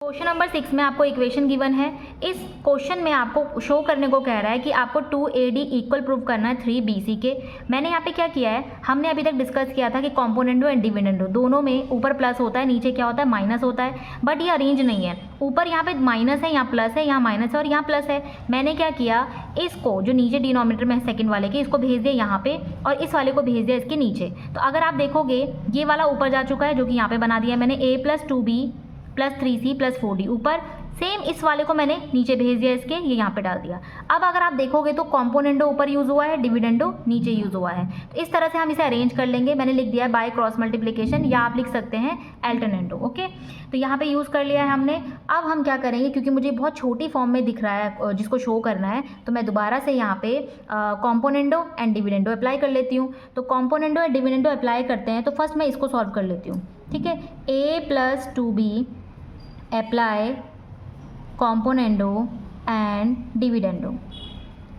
Question number 6 में आपको equation given है। इस क्वेश्चन में आपको शो करने को कह रहा है कि आपको 2AD इक्वल प्रूव करना है 3BC के। मैंने यहाँ पे क्या किया है, हमने अभी तक डिस्कस किया था कि कॉम्पोनेंडो एंड डिविडेंडो दोनों में ऊपर प्लस होता है, नीचे क्या होता है माइनस होता है, बट ये अरेंज नहीं है। ऊपर यहाँ पे माइनस है, यहाँ प्लस है, यहाँ माइनस है और यहाँ प्लस है। मैंने क्या किया, इसको जो नीचे डिनोमिनेटर में है सेकंड वाले के, इसको भेज दिया यहाँ पे और इस वाले को भेज दिया इसके नीचे। तो अगर आप देखोगे ये वाला ऊपर जा चुका है जो कि यहाँ पे बना दिया मैंने a + 2b + 3c + 4d ऊपर, सेम इस वाले को मैंने नीचे भेज दिया इसके, ये यहाँ पे डाल दिया। अब अगर आप देखोगे तो कॉम्पोनेंडो ऊपर यूज़ हुआ है, डिविडेंडो नीचे यूज़ हुआ है। तो इस तरह से हम इसे अरेंज कर लेंगे। मैंने लिख दिया है बाय क्रॉस मल्टीप्लिकेशन, या आप लिख सकते हैं अल्टरनेटो। ओके, तो यहाँ पे यूज़ कर लिया है हमने। अब हम क्या करेंगे, क्योंकि मुझे बहुत छोटी फॉर्म में दिख रहा है जिसको शो करना है, तो मैं दोबारा से यहाँ पे कॉम्पोनेंडो एंड डिविडेंडो अप्लाई कर लेती हूँ। तो कॉम्पोनेंडो एंड डिविडेंडो अप्लाई करते हैं तो फर्स्ट मैं इसको सॉल्व कर लेती हूँ। ठीक है, a + 2b apply componendo and dividendo.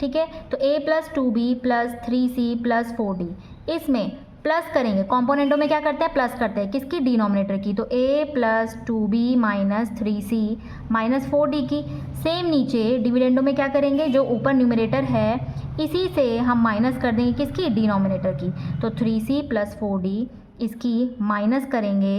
ठीक है, तो a + 2b + 3c + 4d, इसमें प्लस करेंगे। कॉम्पोनेंटो में क्या करते हैं, प्लस करते हैं, किसकी, डिनोमिनेटर की। तो a + 2b - 3c - 4d की। सेम नीचे डिविडेंडो में क्या करेंगे, जो ऊपर न्यूमरेटर है इसी से हम माइनस कर देंगे, किसकी, डिनोमिनेटर की। तो 3c + 4d इसकी माइनस करेंगे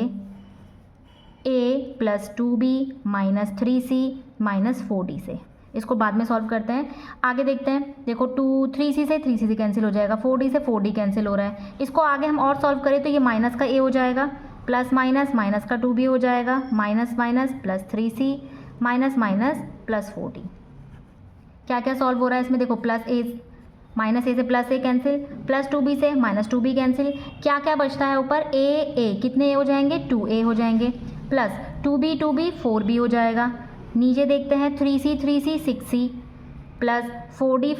a + 2b - 3c - 4d से। इसको बाद में सॉल्व करते हैं, आगे देखते हैं। देखो 3c से 3c से कैंसिल हो जाएगा, 4d से 4d कैंसिल हो रहा है। इसको आगे हम और सॉल्व करें तो ये माइनस का a हो जाएगा, प्लस माइनस माइनस का 2b हो जाएगा, minus minus plus 3c minus minus plus 4d। क्या क्या सॉल्व हो रहा है इसमें, देखो प्लस a माइनस a से plus a cancel, plus 2b से माइनस 2b कैंसिल। क्या क्या बचता है ऊपर, a कितने a हो जाएंगे, 2a हो जाएंगे, प्लस 2b 4b हो जाएगा। नीचे देखते हैं 3c 6c plus 4d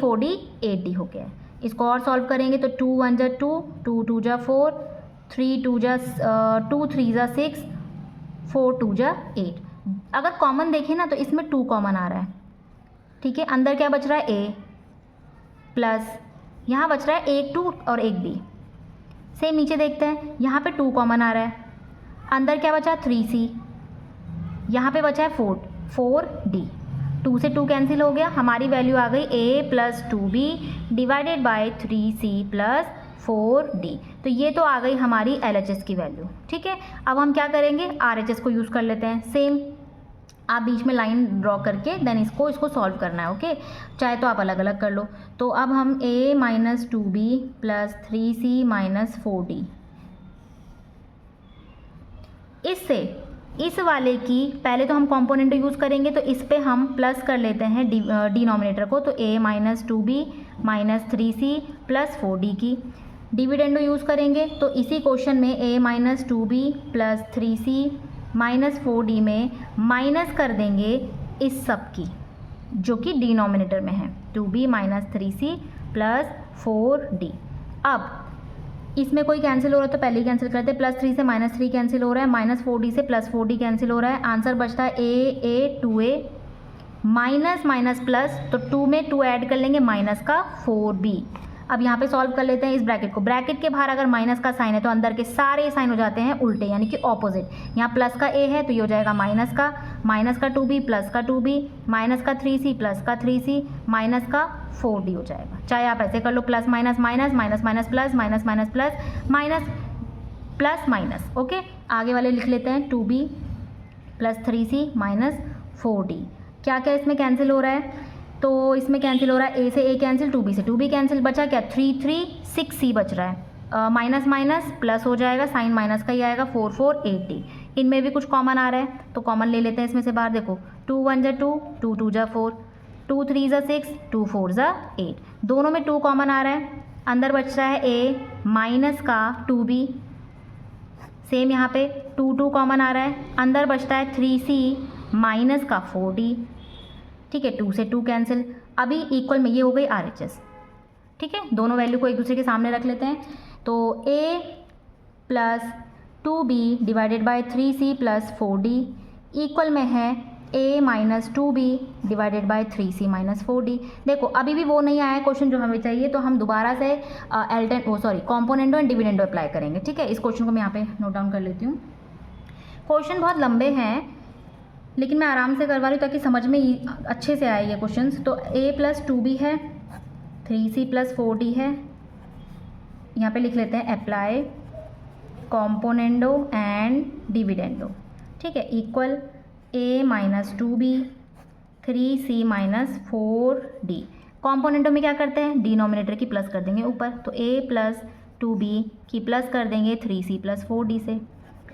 8d हो गया है। इसको और सॉल्व करेंगे तो 2 1 जा 2, 2 2 जा 4, 3 2 जा 2 3 जा 6, 4 2 जा 8। अगर कॉमन देखें ना तो इसमें 2 कॉमन आ रहा है। ठीक है, अंदर क्या बच रहा है, a प्लस यहाँ बच रहा है एक 2 और एक b। सेम नीचे देखते हैं, यहाँ पे 2 कॉमन आ रहा है, अंदर क्या बचा, 3c, यहाँ पे बचा है 4d। 2 से 2 कैंसिल हो गया, हमारी वैल्यू आ गई a + 2b divided by 3c + 4d। तो ये तो आ गई हमारी LHS की वैल्यू। ठीक है, अब हम क्या करेंगे, RHS को यूज़ कर लेते हैं। सेम आप बीच में लाइन ड्रॉ करके देन इसको सॉल्व करना है। ओके, चाहे तो आप अलग अलग कर लो। तो अब हम a - 2b + 3c - 4d, इससे इस वाले की पहले तो हम कॉम्पोनेंट यूज़ करेंगे, तो इस पे हम प्लस कर लेते हैं डिनोमिनेटर को। तो a - 2b - 3c + 4d की। डिविडेंडो यूज़ करेंगे तो इसी क्वेश्चन में a - 2b + 3c - 4d में माइनस कर देंगे इस सब की जो कि डिनोमिनेटर में है, 2b - 3c + 4d। अब इसमें कोई कैंसिल हो रहा है तो पहले ही कैंसिल करते हैं। +3 से -3 कैंसिल हो रहा है, -4d से +4d कैंसिल हो रहा है। आंसर बचता है a 2a minus minus plus, तो 2 में 2 ऐड कर लेंगे, माइनस का 4b। अब यहाँ पे सॉल्व कर लेते हैं इस ब्रैकेट को। ब्रैकेट के बाहर अगर माइनस का साइन है तो अंदर के सारे साइन हो जाते हैं उल्टे, यानी कि ऑपोजिट। यहाँ प्लस का a है तो ये हो जाएगा माइनस का 2b प्लस का 2b, माइनस का 3c प्लस का 3c माइनस का 4d हो जाएगा। चाहे आप ऐसे कर लो, plus minus minus minus minus plus minus minus plus minus plus minus. Okay, आगे वाले लिख लेते हैं 2b + 3c - 4d। क्या क्या इसमें कैंसिल हो रहा है, तो इसमें कैंसिल हो रहा है a से a कैंसिल, 2b से 2b कैंसिल, बचा क्या, 3 3 6c बच रहा है। माइनस माइनस प्लस हो जाएगा, साइन माइनस का ही आएगा, 4 4 8d। इनमें भी कुछ कॉमन आ रहा है तो कॉमन ले लेते हैं इसमें से बाहर। देखो 2 1 जा 2, 2 2 जा 4, 2 3 जा 6, 2 4 जा 8। दोनों में 2 कॉमन आ रहा है, अंदर बच रहा है a माइनस का 2b। सेम यहाँ पे 2 2 कॉमन आ रहा है, अंदर बचता है 3c माइनस का 4d। ठीक है, 2 से 2 कैंसिल। अभी इक्वल में ये हो गई RHS। ठीक है, दोनों वैल्यू को एक दूसरे के सामने रख लेते हैं। तो a + 2b divided by 3c + 4d equal में है a - 2b divided by 3c - 4d। देखो अभी भी वो नहीं आया है क्वेश्चन जो हमें चाहिए, तो हम दोबारा से कॉम्पोनेंडो एंड डिविडेंडो अप्लाई करेंगे। ठीक है, इस क्वेश्चन को मैं यहाँ पे नोट डाउन कर लेती हूँ। क्वेश्चन बहुत लंबे हैं, लेकिन मैं आराम से करवा रही हूँ ताकि समझ में अच्छे से आए ये क्वेश्चंस। तो a + 2b है, 3c + 4d है, यहाँ पे लिख लेते हैं अप्लाई कॉम्पोनेंडो एंड डिविडेंडो, ठीक है, equal a - 2b 3c - 4d। कॉम्पोनेंटो में क्या करते हैं, डिनोमिनेटर की प्लस कर देंगे ऊपर, तो a + 2b की प्लस कर देंगे 3c + 4d से।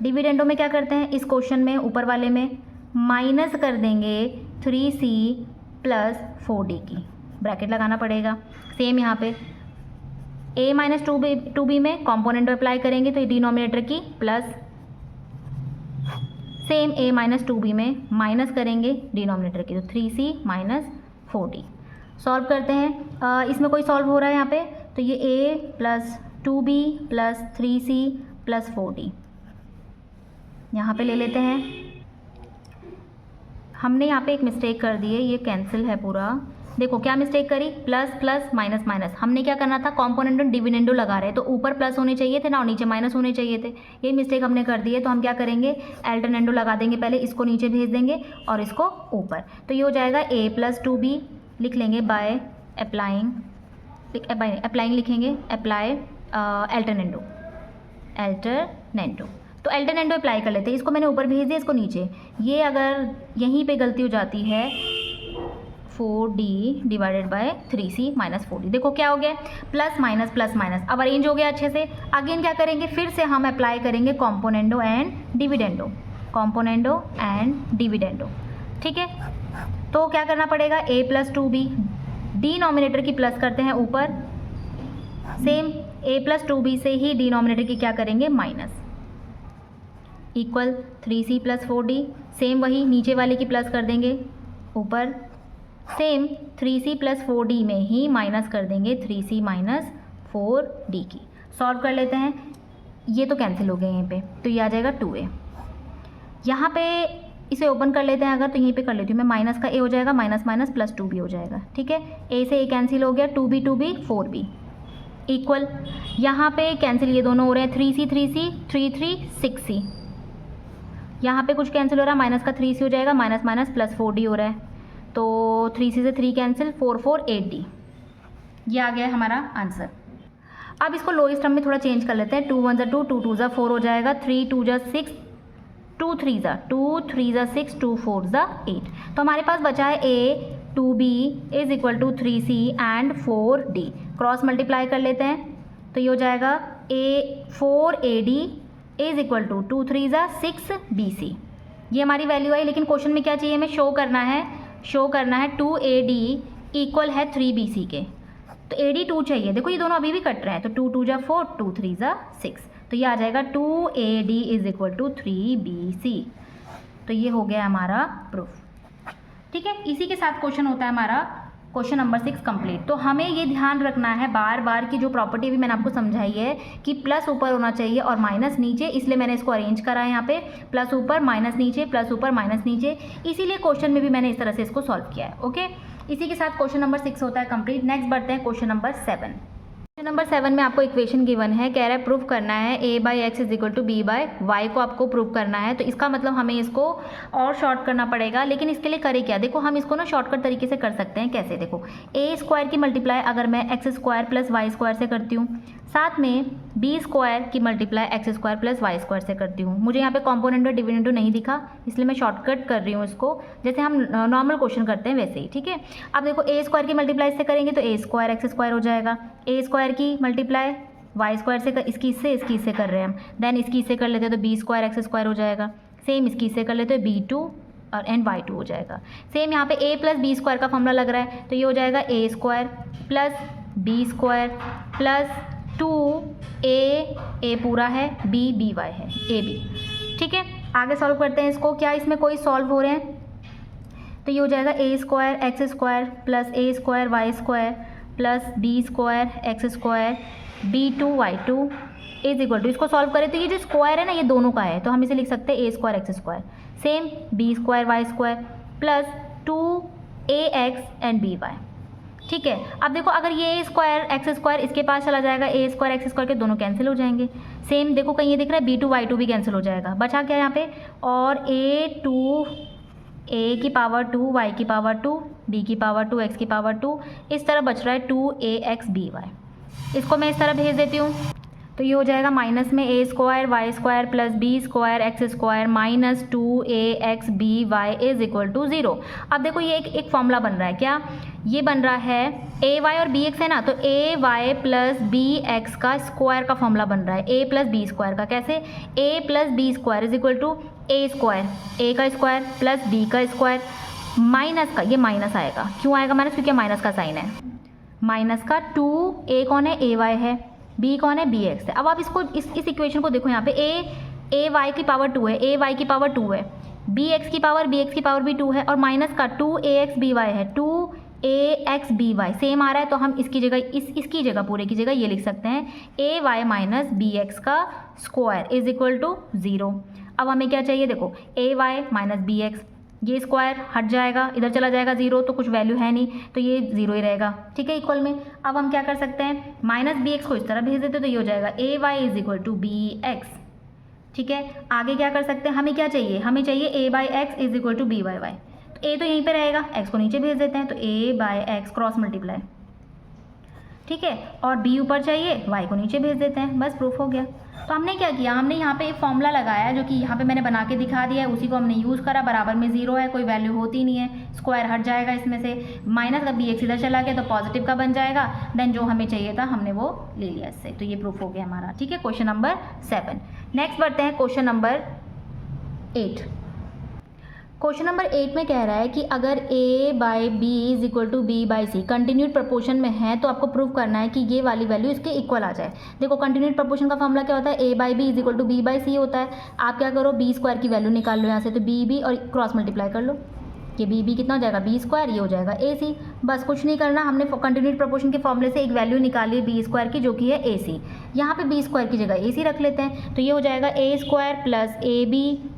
डिविडेंडो में क्या करते हैं, इस क्वेश्चन में ऊपर वाले में माइनस कर देंगे 3c + 4d की, ब्रैकेट लगाना पड़ेगा। सेम यहाँ पे a - 2b में कॉम्पोनेंटो अप्लाई करेंगे तो डिनोमिनेटर की प्लस, सेम a - 2b में माइनस करेंगे डिनोमिनेटर की, तो 3c - 4d। सॉल्व करते हैं, इसमें कोई सॉल्व हो रहा है यहाँ पे, तो ये a + 2b + 3c + 4d यहाँ पे ले लेते हैं। हमने यहाँ पे एक मिस्टेक कर दी है, ये कैंसिल है पूरा। देखो क्या मिस्टेक करी, प्लस प्लस माइनस माइनस। हमने क्या करना था, कॉम्पोनेंट और डिविडेंडो लगा रहे हैं तो ऊपर प्लस होने चाहिए थे ना, और नीचे माइनस होने चाहिए थे। ये मिस्टेक हमने कर दी है, तो हम क्या करेंगे, अल्टरनेंडो लगा देंगे, पहले इसको नीचे भेज देंगे और इसको ऊपर। तो ये हो जाएगा a + 2b, लिख लेंगे बाय अप्लाइंग लिखेंगे, अप्लाई अल्टरनेंडो। तो अल्टरनेंडो अप्लाई कर लेते हैं, इसको मैंने ऊपर भेज दिया, इसको नीचे। ये अगर यहीं पे गलती हो जाती है, 4d / 3c - 4d, देखो क्या हो गया, प्लस माइनस प्लस माइनस। अब अरेंज हो गया अच्छे से। अगेन क्या करेंगे, फिर से हम अप्लाई करेंगे कॉम्पोनेंडो एंड डिविडेंडो, ठीक है। तो क्या करना पड़ेगा, a + 2b, डिनोमिनेटर की प्लस करते हैं ऊपर, सेम a + 2b से ही डिनोमिनेटर की क्या करेंगे, minus, equal 3c + 4d, same वही नीचे वाले की प्लस कर देंगे ऊपर, सेम 3c + 4d में ही माइनस कर देंगे 3c - 4d की। सॉल्व कर लेते हैं, ये तो कैंसिल हो गए यहीं पे, तो ये आ जाएगा 2a। यहाँ पे इसे ओपन कर लेते हैं अगर, तो यहीं पे कर लेती हूँ मैं, माइनस का a हो जाएगा, माइनस माइनस प्लस 2b हो जाएगा, ठीक है। a से a कैंसिल हो गया, 2b 4b इक्वल, यहाँ पे कैंसिल ये दोनों हो रहे हैं, 3c 3 6c, यहाँ पे कुछ कैंसिल हो रहा है, माइनस का 3c हो जाएगा, माइनस माइनस प्लस 4d हो रहा है, तो 3c से 3 कैंसिल, 4 8d, ये आ गया हमारा आंसर। अब इसको लोएस्ट टर्म में थोड़ा चेंज कर लेते हैं, 2 1 2 2 2 4 हो जाएगा, 3 2 6, 2 3 6, 2 4 8। तो हमारे पास बचा है a 2b = 3c and 4d। Cross multiply कर लेते हैं, तो ये हो जाएगा a 4ad = 2 3 6bc। ये हमारी वैल्यू आई, लेकिन क्वेश्चन में क्या चाहिए, हमें शो करना है 2ad = 3bc के, तो ad 2 चाहिए। देखो ये दोनों अभी भी कट रहे हैं, तो 2 2 4, 2 3 6, तो ये आ जाएगा 2ad = 3bc। तो ये हो गया हमारा प्रूफ, ठीक है। इसी के साथ क्वेश्चन होता है हमारा क्वेश्चन नंबर 6 कंप्लीट। तो हमें ये ध्यान रखना है बार बार की जो प्रॉपर्टी भी मैंने आपको समझाई है कि प्लस ऊपर होना चाहिए और माइनस नीचे, इसलिए मैंने इसको अरेंज करा है यहाँ पे, प्लस ऊपर माइनस नीचे, प्लस ऊपर माइनस नीचे, इसीलिए क्वेश्चन में भी मैंने इस तरह से इसको सॉल्व किया है, ओके। इसी के साथ क्वेश्चन नंबर 6 होता है कंप्लीट। नेक्स्ट बढ़ते हैं क्वेश्चन नंबर 7। क्वेश्चन नंबर 7 में आपको इक्वेशन गिवन है, कह रहा है प्रूव करना है a/x = b/y को आपको प्रूव करना है। तो इसका मतलब हमें इसको और शॉर्ट करना पड़ेगा, लेकिन इसके लिए करें क्या, देखो हम इसको ना शॉर्टकट तरीके से कर सकते हैं। कैसे, देखो a² की मल्टीप्लाई अगर मैं x² + y² से करती हूँ, साथ में b² की मल्टीप्लाई x² + y² से करती हूँ। मुझे यहाँ पे कॉम्पोनेंट और डिविडेंडो नहीं दिखा, इसलिए मैं शॉर्टकट कर रही हूँ इसको, जैसे हम नॉर्मल क्वेश्चन करते हैं वैसे ही, ठीक है। अब देखो a² की मल्टीप्लाई से करेंगे तो a² x² हो जाएगा, a² की मल्टीप्लाई y² से इसकी इससे कर रहे हैं हम, देन इसकी इससे कर लेते हैं तो b² x² हो जाएगा, सेम इसकी इससे कर लेते हैं b2 और y2 हो जाएगा। सेम यहाँ पे a + b² का फॉर्मूला लग रहा है, तो ये हो जाएगा a² + b² + 2a पूरा है, by है, ab, ठीक है। आगे सॉल्व करते हैं इसको, क्या इसमें कोई सॉल्व हो रहे हैं, तो ये हो जाएगा a² x² + a² y² + b² x² b2 y2 = इसको सॉल्व करें तो ये जो स्क्वायर है ना, ये दोनों का है, तो हम इसे लिख सकते हैं a² x², same b² y² + 2ax and by, ठीक है। अब देखो अगर ये a² x² इसके पास चला जाएगा, a² x² के दोनों कैंसिल हो जाएंगे। सेम देखो कहीं ये दिख रहा है b2 y2 भी कैंसिल हो जाएगा, बचा क्या यहाँ पे, और a2 ए की पावर 2 वाई की पावर 2 बी की पावर 2 एक्स की पावर 2, इस तरह बच रहा है 2ax_by। इसको मैं इस तरह भेज देती हूँ, तो ये हो जाएगा माइनस में a² y² plus b² x² minus 2ax_by is equal to 0। अब देखो ये एक फॉर्मूला बन रहा है, क्या ये बन रहा है ay और bx है ना, तो ay प्लस bx का स्क्वायर का फॉर्मूला बन रहा है a प्लस b स्क्वायर का। कैसे? a plus B square is equal to a square, a का स्क्वायर प्लस b का स्क्वायर माइनस का, ये माइनस आएगा, क्यों आएगा माइनस? क्योंकि माइनस का साइन है, माइनस का 2a कौन है? ay है, b कौन है? bx है। अब आप इसको इस इक्वेशन को देखो, यहाँ पे a y की पावर 2 है, a y की पावर 2 है, bx की पावर भी 2 है, और माइनस का 2ax_by है, 2ax_by सेम आ रहा है, तो हम इसकी जगह इसकी जगह पूरे की जगह ये लिख सकते हैं ay माइनस bx का स्क्वायर इज इक्वल टू 0। अब हमें क्या चाहिए? देखो ay माइनस bx, ये स्क्वायर हट जाएगा, इधर चला जाएगा 0, तो कुछ वैल्यू है नहीं, तो ये 0 ही रहेगा, ठीक है, इक्वल में। अब हम क्या कर सकते हैं? माइनस bx को इस तरह भेज देते, तो ये हो जाएगा ay is equal to bx, ठीक है। आगे क्या कर सकते हैं? हमें क्या चाहिए? हमें चाहिए a/x is equal to b/y। तो a तो यहीं पे रहेगा, x को नीचे भेज देते हैं, तो a/x क्रॉस मल्टीप्लाई, ठीक है, और b ऊपर चाहिए, y को नीचे भेज देते हैं, बस प्रूफ हो गया। तो हमने क्या किया? हमने यहाँ पे एक फॉर्मूला लगाया, जो कि यहाँ पे मैंने बना के दिखा दिया है, उसी को हमने यूज़ करा। बराबर में 0 है, कोई वैल्यू होती नहीं है, स्क्वायर हट जाएगा इसमें से, माइनस का bx इधर चला गया तो पॉजिटिव का बन जाएगा, देन जो हमें चाहिए था हमने वो ले लिया इससे, तो ये प्रूफ हो गया हमारा, ठीक है, क्वेश्चन नंबर 7। नेक्स्ट बढ़ते हैं क्वेश्चन नंबर 8। क्वेश्चन नंबर 8 में कह रहा है कि अगर a/b is equal to b/c continued proportion में है, तो आपको प्रूव करना है कि ये वाली वैल्यू इसके इक्वल आ जाए। देखो कंटिन्यूड प्रपोर्शन का फॉर्मूला क्या होता है? a/b is equal to b/c होता है। आप क्या करो? b² की वैल्यू निकाल लो यहाँ से, तो b और क्रॉस मल्टीप्लाई कर लो, ये b कितना हो जाएगा? b², ये हो जाएगा ac। बस कुछ नहीं करना, हमने कंटिन्यूड प्रपोर्शन के फॉर्मूले से एक वैल्यू निकाली है b² की, जो कि है ac। यहाँ पे b² की जगह ac रख लेते हैं, तो ये हो जाएगा a² plus ab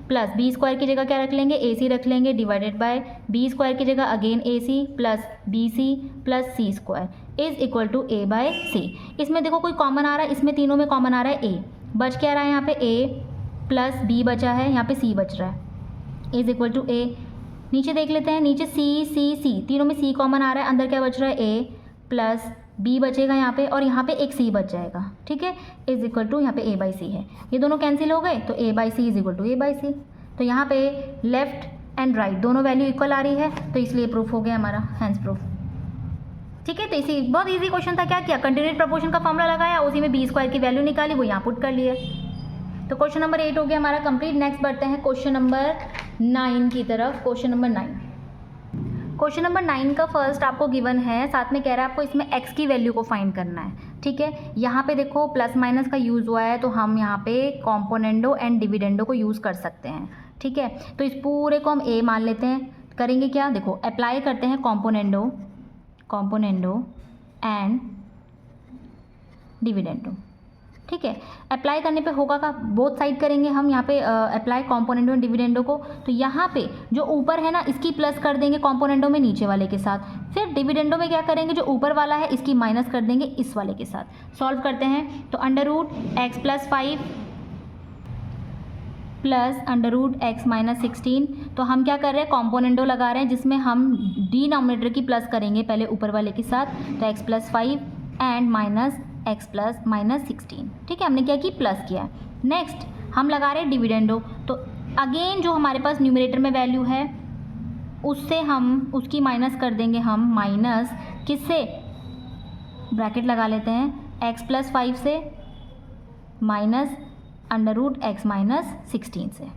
plus b² की जगह क्या रख लेंगे? ac रख लेंगे, डिवाइडेड बाय b² की जगह again ac plus bc plus c² is equal to a/c। इसमें देखो कोई कॉमन आ रहा है, इसमें तीनों में कॉमन आ रहा है a, बच क्या रहा है यहाँ पे? a प्लस b बचा है, यहाँ पे c बच रहा है, इज इक्वल टू a। नीचे देख लेते हैं, नीचे c तीनों में c कॉमन आ रहा है, अंदर क्या बच रहा है? a प्लस b बचेगा यहाँ पे, और यहाँ पे एक c बच जाएगा, ठीक है, इज इक्वल टू यहाँ पे a/c है, ये दोनों कैंसिल हो गए, तो a/c is equal to a/c। तो यहाँ पे लेफ्ट एंड राइट दोनों वैल्यू इक्वल आ रही है, तो इसलिए प्रूफ हो गया हमारा, हैंस प्रूफ, ठीक है। तो इसी बहुत ईजी क्वेश्चन था, क्या किया? कंटिन्यूड प्रपोर्शन का फॉर्मूला लगाया, उसी में b² की वैल्यू निकाली, वो यहाँ पुट कर लिए। तो क्वेश्चन नंबर 8 हो गया हमारा कंप्लीट। नेक्स्ट बढ़ते हैं क्वेश्चन नंबर 9 की तरफ। क्वेश्चन नंबर 9, क्वेश्चन नंबर 9 का फर्स्ट आपको गिवन है, साथ में कह रहा है आपको इसमें x की वैल्यू को फाइंड करना है, ठीक है। यहाँ पे देखो प्लस माइनस का यूज़ हुआ है, तो हम यहाँ पे कॉम्पोनेंडो एंड डिविडेंडो को यूज़ कर सकते हैं, ठीक है। तो इस पूरे को हम a मान लेते हैं। करेंगे क्या? देखो अप्लाई करते हैं कॉम्पोनेंडो एंड डिविडेंडो, ठीक है। अप्लाई करने पे होगा का बोथ साइड करेंगे हम, यहाँ पे अप्लाई कॉम्पोनेंडो एंड डिविडेंडो को, तो यहाँ पे जो ऊपर है ना इसकी प्लस कर देंगे कॉम्पोनेंडो में नीचे वाले के साथ, फिर डिविडेंडो में क्या करेंगे? जो ऊपर वाला है इसकी माइनस कर देंगे इस वाले के साथ। सॉल्व करते हैं, तो √x plus 5 plus √x minus 16, तो हम क्या कर रहे हैं? कॉम्पोनेंडो लगा रहे हैं, जिसमें हम डिनोमिनेटर की प्लस करेंगे पहले ऊपर वाले के साथ, तो x plus 5 and minus x plus minus 16, ठीक है, हमने क्या की? प्लस किया। नेक्स्ट हम लगा रहे हैं डिविडेंडो, तो अगेन जो हमारे पास न्यूमरेटर में वैल्यू है उससे हम उसकी माइनस कर देंगे, हम माइनस किससे? ब्रैकेट लगा लेते हैं, x प्लस 5 से माइनस √x माइनस 16 से,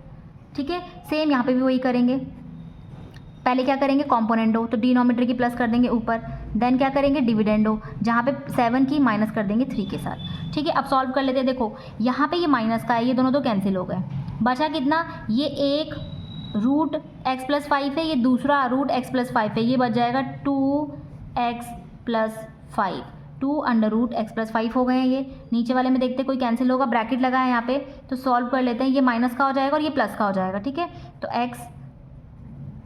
ठीक है। सेम यहाँ पे भी वही करेंगे, पहले क्या करेंगे? कॉम्पोनेंडो, तो डिनोमिनेटर की प्लस कर देंगे ऊपर, देन क्या करेंगे? डिविडेंडो, जहाँ पे 7 की माइनस कर देंगे 3 के साथ, ठीक है। अब सॉल्व कर लेते हैं। देखो यहाँ पे ये माइनस का है, ये दोनों तो कैंसिल हो गए, बचा कितना? ये एक √x प्लस 5 है, ये दूसरा √x प्लस 5 है, ये बच जाएगा 2x प्लस 5, 2 √x प्लस 5 हो गए हैं। ये नीचे वाले में देखते कोई कैंसिल होगा, ब्रैकेट लगा है यहाँ पे, तो सॉल्व कर लेते हैं। ये माइनस का हो जाएगा और ये प्लस का हो जाएगा, ठीक है। तो x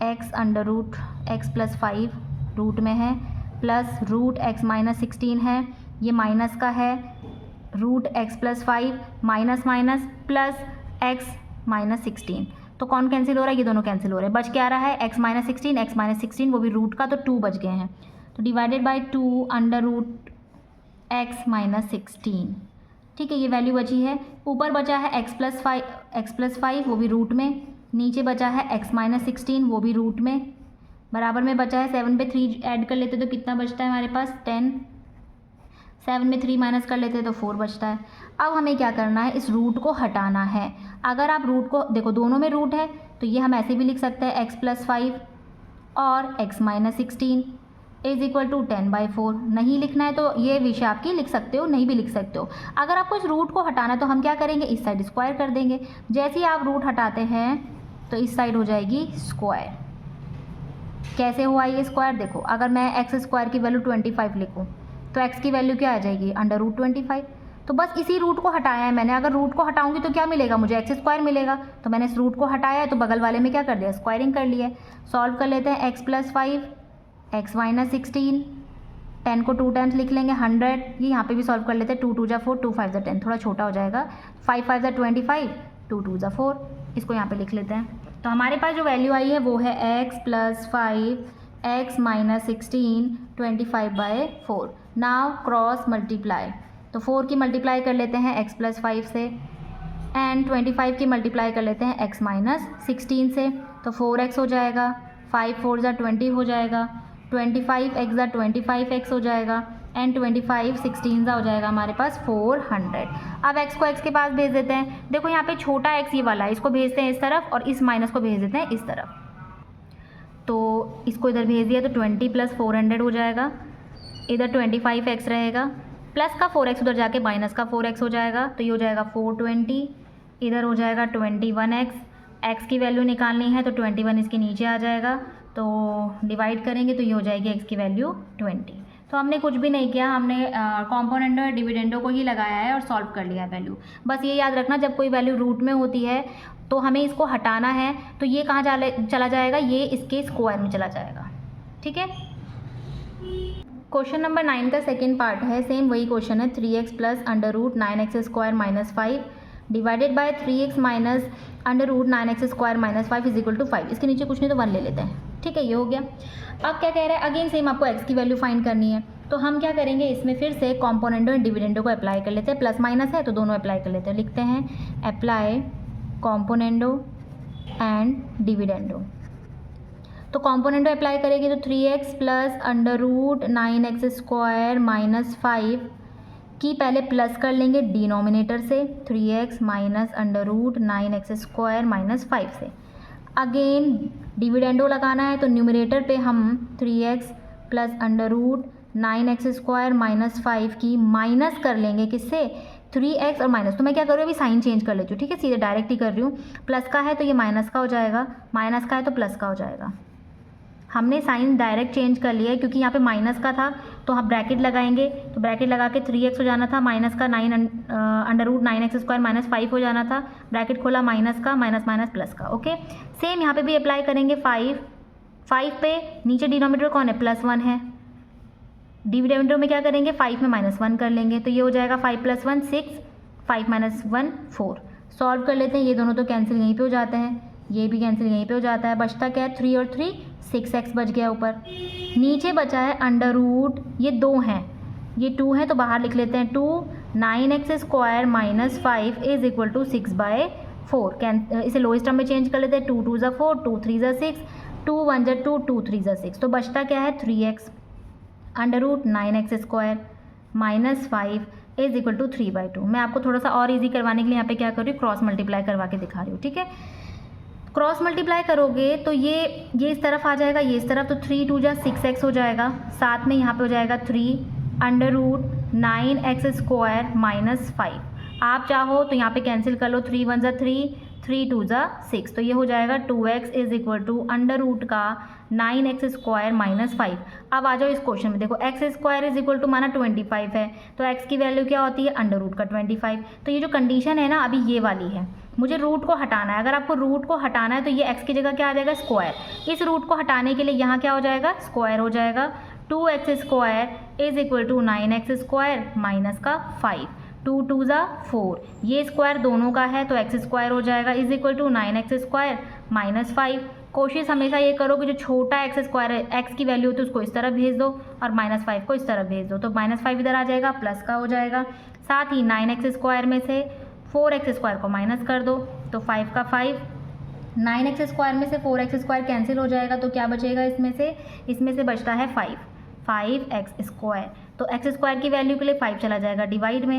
√x प्लस 5 रूट में है, प्लस √x माइनस 16 है, ये माइनस का है, √x plus 5 minus minus plus x minus 16, तो कौन कैंसिल हो रहा है, ये दोनों कैंसिल हो रहे हैं। बच क्या रहा है, x माइनस 16 वो भी रूट का, तो 2 बच गए हैं। तो divided by 2 under root x minus 16, ठीक है, ये वैल्यू बची है। ऊपर बचा है x प्लस 5 वो भी रूट में, नीचे बचा है x माइनस 16 वो भी रूट में, बराबर में बचा है 7 पे 3 ऐड कर लेते तो कितना बचता है हमारे पास 10, 7 में 3 माइनस कर लेते तो 4 बचता है। अब हमें क्या करना है, इस रूट को हटाना है। अगर आप रूट को देखो, दोनों में रूट है तो ये हम ऐसे भी लिख सकते हैं x प्लस 5 और x minus 16 is equal to 10/4। नहीं लिखना है तो ये विषय आपकी लिख सकते हो, नहीं भी लिख सकते हो। अगर आपको इस रूट को हटाना है तो हम क्या करेंगे, इस साइड स्क्वायर कर देंगे। जैसे ही आप रूट हटाते हैं तो इस साइड हो जाएगी स्क्वायर। कैसे हुआ ये स्क्वायर, देखो अगर मैं एक्स स्क्वायर की वैल्यू 25 लिखूँ तो x की वैल्यू क्या आ जाएगी, अंडर रूट 25। तो बस इसी रूट को हटाया है मैंने। अगर रूट को हटाऊंगी तो क्या मिलेगा, मुझे x स्क्वायर मिलेगा। तो मैंने इस रूट को हटाया है तो बगल वाले में क्या कर दिया, स्क्वायरिंग कर लिया है। सॉल्व कर लेते हैं, x प्लस 5 x माइनस 16, 10 को 2 टाइम्स लिख लेंगे 100। ये यहाँ पे भी सॉल्व कर लेते हैं, 2 2 जा 4, 2 5 जा 10, थोड़ा छोटा हो जाएगा, 5 5 जा 25, 2 2 जा 4, इसको यहाँ पे लिख लेते हैं। तो हमारे पास जो वैल्यू आई है वो है x plus 5 x minus 16 25/4। Now cross multiply, तो 4 की मल्टीप्लाई कर लेते हैं x प्लस 5 से एंड 25 की मल्टीप्लाई कर लेते हैं x माइनस 16 से। तो 4x हो जाएगा, 5 4 जा 20 हो जाएगा, 25x जा 25x हो जाएगा एंड 25 16 जा हो जाएगा हमारे पास 400। अब x को x के पास भेज देते हैं। देखो यहाँ पे छोटा x ये वाला है, इसको भेजते हैं इस तरफ और इस माइनस को भेज देते हैं इस तरफ। तो इसको इधर भेज दिया तो 20 प्लस 400 हो जाएगा, इधर 25x रहेगा, प्लस का 4x उधर जाके माइनस का 4x हो जाएगा, तो ये हो जाएगा 420, इधर हो जाएगा 21x। x की वैल्यू निकालनी है तो 21 इसके नीचे आ जाएगा, तो डिवाइड करेंगे तो ये हो जाएगी x की वैल्यू 20। तो हमने कुछ भी नहीं किया, हमने कॉम्पोनेंटो और डिविडेंडो को ही लगाया है और सॉल्व कर लिया वैल्यू। बस ये याद रखना, जब कोई वैल्यू रूट में होती है तो हमें इसको हटाना है, तो ये कहाँ चला जाएगा, ये इसके स्क्वायर में चला जाएगा, ठीक है। क्वेश्चन नंबर 9 का सेकेंड पार्ट है, सेम वही क्वेश्चन है, 3x plus under root 9x square minus 5 divided by 3x minus under root 9x square minus 5 is equal to 5। इसके नीचे कुछ नहीं तो 1 ले लेते हैं, ठीक है, ये हो गया। अब क्या कह रहा है, अगेन सेम आपको x की वैल्यू फाइंड करनी है, तो हम क्या करेंगे, इसमें फिर से कॉम्पोनेंटो एंड डिविडेंडो को अप्लाई कर लेते हैं। प्लस माइनस है तो दोनों अप्लाई कर लेते हैं। लिखते हैं अप्लाई कॉम्पोनेंटो एंड डिविडेंडो। तो कॉम्पोनेंटो अप्लाई करेंगे तो 3x plus under root 9x square minus 5 की पहले प्लस कर लेंगे डिनोमिनेटर से, 3x minus under root 9x square minus 5 से। अगेन डिविडेंडो लगाना है तो न्यूमरेटर पे हम 3x plus under root 9x square minus 5 की माइनस कर लेंगे, किससे, 3x और माइनस। तो मैं क्या कर रही हूँ, अभी साइन चेंज कर लेती हूँ, ठीक है, सीधे डायरेक्ट ही कर रही हूँ। प्लस का है तो ये माइनस का हो जाएगा, माइनस का है तो प्लस का हो जाएगा। हमने साइन डायरेक्ट चेंज कर लिया है क्योंकि यहाँ पे माइनस का था, तो हम ब्रैकेट लगाएंगे, तो ब्रैकेट लगा के 3x हो जाना था, माइनस का 9 under root 9x square minus 5 हो जाना था, ब्रैकेट खोला माइनस का, माइनस माइनस प्लस का, ओके। सेम यहाँ पे भी अप्लाई करेंगे, 5 पे नीचे डिनोमिनेटर कौन है, +1 है, डिविडेंडो में क्या करेंगे, 5 में -1 कर लेंगे, तो ये हो जाएगा 5 + 1 6, 5 - 1 4। सॉल्व कर लेते हैं, ये दोनों तो कैंसिल यहीं पे हो जाते हैं, ये भी कैंसिल यहीं पे हो जाता है, बचता क्या है, 3 और 3 6x बच गया ऊपर। नीचे बचा है अंडर रूट, ये 2 हैं, ये 2 है तो बाहर लिख लेते हैं 2, 9x square minus 5 is equal to 6/4। इसे लोएस्ट टर्म में चेंज कर लेते हैं, 2 2 जा 4, 2 3 जा 6, 2 1 जा 2, 2 3 जा 6। तो बचता क्या है, 3x under root 9x square minus 5 is equal to 3/2। मैं आपको थोड़ा सा और इजी करवाने के लिए यहाँ पे क्या कर रही हूँ, क्रॉस मल्टीप्लाई करवा के दिखा रही हूँ, ठीक है। क्रॉस मल्टीप्लाई करोगे तो ये इस तरफ आ जाएगा, ये इस तरफ, तो 3 2 जा 6x हो जाएगा, साथ में यहाँ पे हो जाएगा 3 under root 9x square minus 5। आप चाहो तो यहाँ पे कैंसिल कर लो, 3 1 जा 3, 3 2 जा 6, तो ये हो जाएगा 2x is equal to under root का 9x स्क्वायर माइनस 5। अब आ जाओ इस क्वेश्चन में, देखो x square is equal to माना 25 है, तो x की वैल्यू क्या होती है, अंडर रूट का 25। तो ये जो कंडीशन है ना अभी ये वाली है, मुझे रूट को हटाना है। अगर आपको रूट को हटाना है तो ये x की जगह क्या आ जाएगा, स्क्वायर। इस रूट को हटाने के लिए यहाँ क्या हो जाएगा, स्क्वायर हो जाएगा, 2x square is equal to 9x square minus का 5। 2 2 ज़ा 4, ये स्क्वायर दोनों का है तो एक्स स्क्वायर हो जाएगा is equal to 9x square minus 5। कोशिश हमेशा ये करो कि जो छोटा एक्स स्क्वायर है, एक्स की वैल्यू हो तो उसको इस तरफ भेज दो और -5 को इस तरफ भेज दो, तो -5 इधर आ जाएगा, प्लस का हो जाएगा। साथ ही 9x स्क्वायर में से 4x स्क्वायर को माइनस कर दो तो 5 का 5, 9x स्क्वायर में से 4x स्क्वायर कैंसिल हो जाएगा तो क्या बचेगा इसमें से बचता है 5x स्क्वायर। तो एक्स स्क्वायर की वैल्यू के लिए 5 चला जाएगा डिवाइड में,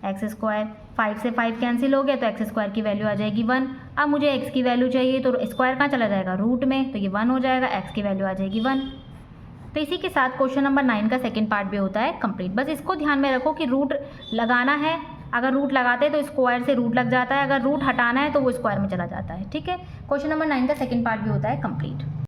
एक्स स्क्वायर 5 से 5 कैंसिल हो गया तो एक्स स्क्वायर की वैल्यू आ जाएगी 1। अब मुझे एक्स की वैल्यू चाहिए तो स्क्वायर कहाँ चला जाएगा, रूट में, तो ये 1 हो जाएगा, एक्स की वैल्यू आ जाएगी 1। तो इसी के साथ क्वेश्चन नंबर 9 का सेकंड पार्ट भी होता है कंप्लीट। बस इसको ध्यान में रखो कि रूट लगाना है, अगर रूट लगाते हैं तो स्क्वायर से रूट लग जाता है, अगर रूट हटाना है तो वो स्क्वायर में चला जाता है। ठीक है, क्वेश्चन नंबर 9 का सेकंड पार्ट भी होता है कंप्लीट।